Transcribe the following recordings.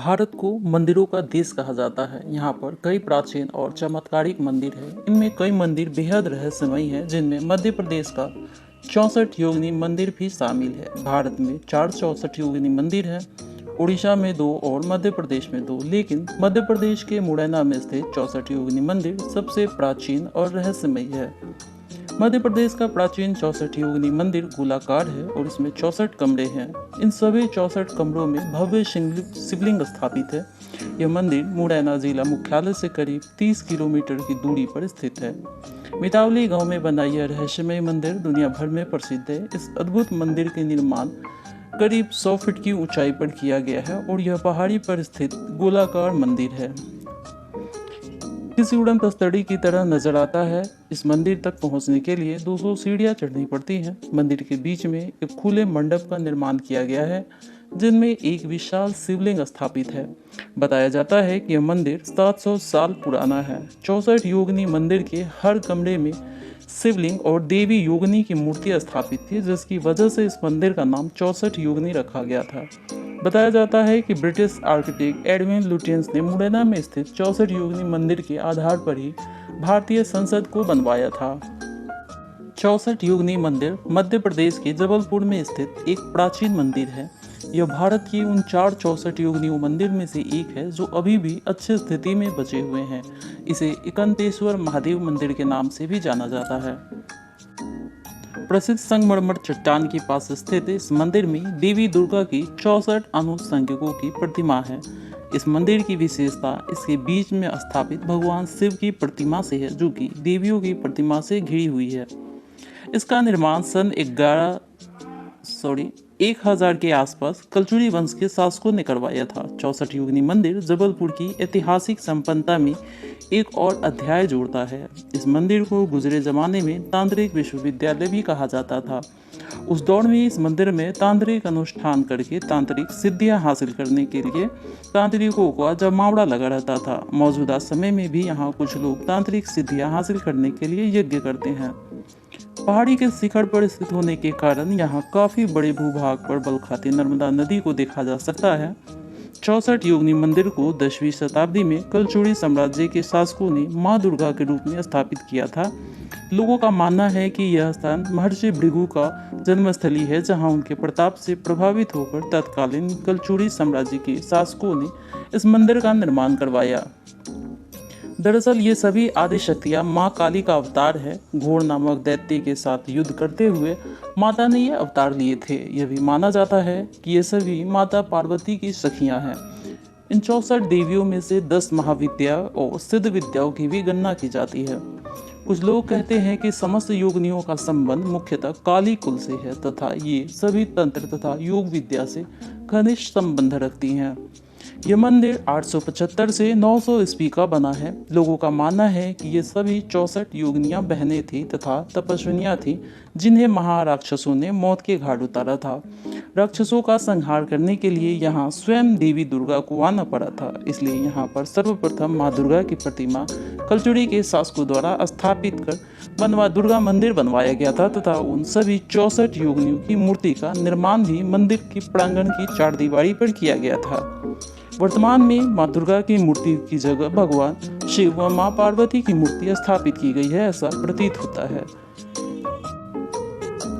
भारत को मंदिरों का देश कहा जाता है। यहाँ पर कई प्राचीन और चमत्कारिक मंदिर हैं। इनमें कई मंदिर बेहद रहस्यमयी हैं, जिनमें मध्य प्रदेश का 64 योगिनी मंदिर भी शामिल है। भारत में 464 योगिनी मंदिर हैं, उड़ीसा में 2 और मध्य प्रदेश में 2, लेकिन मध्य प्रदेश के मुरैना में स्थित 64 योगिनी मंदिर सबसे प्राचीन और रहस्यमयी है। मध्य प्रदेश का प्राचीन 64 योगिनी मंदिर गोलाकार है और इसमें 64 कमरे हैं। इन सभी 64 कमरों में भव्य शिवलिंग स्थापित है। यह मंदिर मुरैना जिला मुख्यालय से करीब 30 किलोमीटर की दूरी पर स्थित है। मितावली गांव में बना यह रहस्यमय मंदिर दुनिया भर में प्रसिद्ध है। इस अद्भुत मंदिर के निर्माण करीब 100 फीट की ऊंचाई पर किया गया है और यह पहाड़ी पर स्थित गोलाकार मंदिर है। किसी उड़न तस्तड़ी की तरह नजर आता है। इस मंदिर तक पहुंचने के लिए 200 सीढ़ियां चढ़नी पड़ती हैं। मंदिर के बीच में एक खुले मंडप का निर्माण किया गया है, जिनमें एक विशाल शिवलिंग स्थापित है। बताया जाता है कि यह मंदिर 700 साल पुराना है। 64 योगिनी मंदिर के हर कमरे में शिवलिंग और देवी योगिनी की मूर्ति स्थापित थी, जिसकी वजह से इस मंदिर का नाम 64 योगिनी रखा गया था। बताया जाता है कि ब्रिटिश आर्किटेक्ट एडविन लुटियंस ने मुरैना में स्थित 64 योगिनी मंदिर के आधार पर ही भारतीय संसद को बनवाया था। 64 योगिनी मंदिर मध्य प्रदेश के जबलपुर में स्थित एक प्राचीन मंदिर है। यह भारत की उन 64 योगिनी मंदिर में से एक है जो अभी भी अच्छी स्थिति में बचे हुए हैं। इसे एकांतेश्वर महादेव मंदिर के नाम से भी जाना जाता है। प्रसिद्ध संगमरमर चट्टान के पास स्थित इस मंदिर में देवी दुर्गा की 64 अनुसंज्ञकों की प्रतिमा है। इस मंदिर की विशेषता इसके बीच में स्थापित भगवान शिव की प्रतिमा से है, जो कि देवियों की प्रतिमा से घिरी हुई है। इसका निर्माण सन 1000 के आसपास कलचुरी वंश के शासकों ने करवाया था। 64 योगिनी मंदिर जबलपुर की ऐतिहासिक संपन्नता में एक और अध्याय जोड़ता है। इस मंदिर को गुजरे जमाने में तांत्रिक विश्वविद्यालय भी कहा जाता था। उस दौर में इस मंदिर में तांत्रिक अनुष्ठान करके तांत्रिक सिद्धियां हासिल करने के लिए तांत्रिकों का जमावड़ा लगा रहता था। मौजूदा समय में भी यहाँ कुछ लोग तांत्रिक सिद्धियां हासिल करने के लिए यज्ञ करते हैं। पहाड़ी के शिखर पर स्थित होने के कारण यहाँ काफी बड़े भूभाग पर बल खाती नर्मदा नदी को देखा जा सकता है। 64 योगिनी मंदिर को 10वीं शताब्दी में कलचुरी साम्राज्य के शासकों ने मां दुर्गा के रूप में स्थापित किया था। लोगों का मानना है कि यह स्थान महर्षि भृगु का जन्मस्थली है, जहां उनके प्रताप से प्रभावित होकर तत्कालीन कलचुरी साम्राज्य के शासकों ने इस मंदिर का निर्माण करवाया। दरअसल ये सभी आदि शक्तियाँ माँ काली का अवतार है। घोर नामक दैत्य के साथ युद्ध करते हुए माता ने ये अवतार लिए थे। यह भी माना जाता है कि ये सभी माता पार्वती की सखियाँ हैं। इन 64 देवियों में से 10 महाविद्या और सिद्ध विद्याओं की भी गणना की जाती है। कुछ लोग कहते हैं कि समस्त योगिनियों का संबंध मुख्यतः काली कुल से है तथा ये सभी तंत्र तथा योग विद्या से घनिष्ठ संबंध रखती हैं। यह मंदिर 875 से 900 ईस्वी का बना है। लोगों का मानना है कि ये सभी 64 योगिनियां बहनें थीं तथा तपस्विनियां थीं, जिन्हें महाराक्षसों ने मौत के घाट उतारा था। राक्षसों का संहार करने के लिए यहाँ स्वयं देवी दुर्गा को आना पड़ा था, इसलिए यहाँ पर सर्वप्रथम माँ दुर्गा की प्रतिमा कलचुरी के शासकों द्वारा स्थापित कर दुर्गा मंदिर बनवाया गया था तथा उन सभी 64 योगिनियों की मूर्ति का निर्माण भी मंदिर के प्रांगण की चारदीवारी पर किया गया था। वर्तमान में माँ दुर्गा की मूर्ति की जगह भगवान शिव व माँ पार्वती की मूर्ति स्थापित की गई है, ऐसा प्रतीत होता है।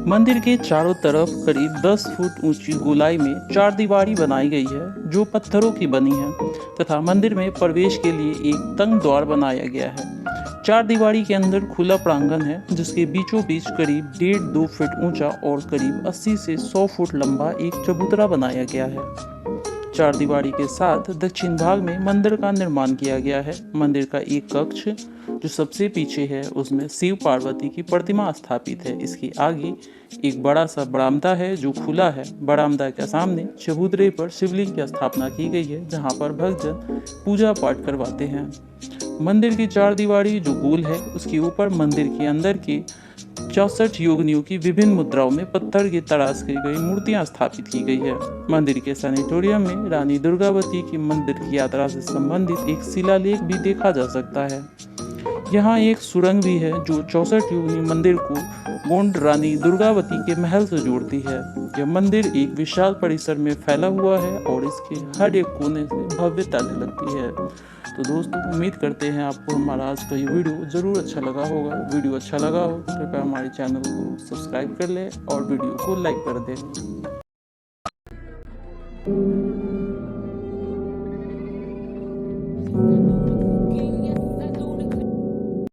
मंदिर के चारों तरफ करीब 10 फुट ऊंची गोलाई में चारदीवारी बनाई गई है, जो पत्थरों की बनी है तथा मंदिर में प्रवेश के लिए एक तंग द्वार बनाया गया है। चारदीवारी के अंदर खुला प्रांगण है, जिसके बीचों बीच करीब 1.5-2 फीट ऊंचा और करीब 80 से 100 फुट लंबा एक चबूतरा बनाया गया है। चारदीवारी के साथ दक्षिण भाग में मंदिर का निर्माण किया गया है। मंदिर का एक कक्ष जो सबसे पीछे है, उसमें शिव पार्वती की प्रतिमा स्थापित है। इसके आगे एक बड़ा सा बरामदा है जो खुला है। बरामदा के सामने चबूतरे पर शिवलिंग की स्थापना की गई है, जहां पर भक्तजन पूजा पाठ करवाते हैं। मंदिर की चारदीवारी जो गोल है, उसके ऊपर मंदिर के अंदर की 64 योगिनियों की विभिन्न मुद्राओं में पत्थर की तराश की गई मूर्तियां स्थापित की गई है। मंदिर के सैनिटोरियम में रानी दुर्गावती की मंदिर की यात्रा से संबंधित एक शिलालेख भी देखा जा सकता है। यहाँ एक सुरंग भी है जो 64 योगिनी मंदिर को गोंड रानी दुर्गावती के महल से जोड़ती है। यह मंदिर एक विशाल परिसर में फैला हुआ है और इसके हर एक कोने से भव्यता झलकती है। तो दोस्तों, उम्मीद करते हैं आपको हमारा आज का ये वीडियो ज़रूर अच्छा लगा होगा। वीडियो अच्छा लगा हो तो कृपया हमारे चैनल को सब्सक्राइब कर लें और वीडियो को लाइक कर दें।